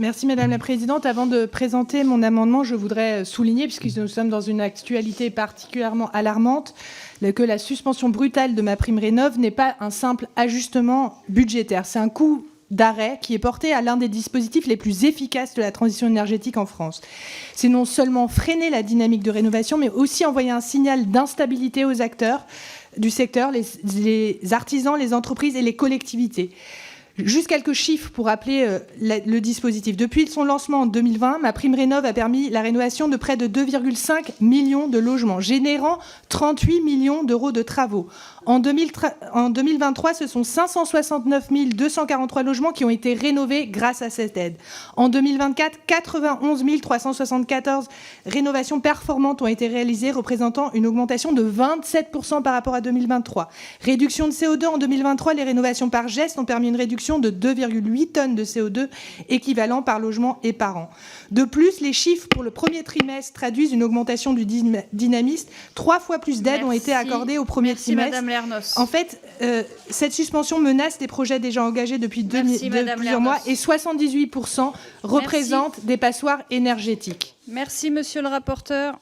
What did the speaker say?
Merci Madame la Présidente. Avant de présenter mon amendement, je voudrais souligner, puisque nous sommes dans une actualité particulièrement alarmante, que la suspension brutale de MaPrimeRénov' n'est pas un simple ajustement budgétaire. C'est un coup d'arrêt qui est porté à l'un des dispositifs les plus efficaces de la transition énergétique en France. C'est non seulement freiner la dynamique de rénovation, mais aussi envoyer un signal d'instabilité aux acteurs du secteur, les artisans, les entreprises et les collectivités. Juste quelques chiffres pour rappeler le dispositif. Depuis son lancement en 2020, MaPrimeRénov' a permis la rénovation de près de 2,5 millions de logements, générant 38 millions d'euros de travaux. En 2023, ce sont 569 243 logements qui ont été rénovés grâce à cette aide. En 2024, 91 374 rénovations performantes ont été réalisées, représentant une augmentation de 27% par rapport à 2023. Réduction de CO2 en 2023, les rénovations par geste ont permis une réduction de 2,8 tonnes de CO2 équivalent par logement et par an. De plus, les chiffres pour le premier trimestre traduisent une augmentation du dynamisme. 3 fois plus d'aides ont été accordées au premier trimestre. Madame Lernos. En fait, cette suspension menace des projets déjà engagés depuis plusieurs mois et 78% représentent des passoires énergétiques. Merci, monsieur le rapporteur.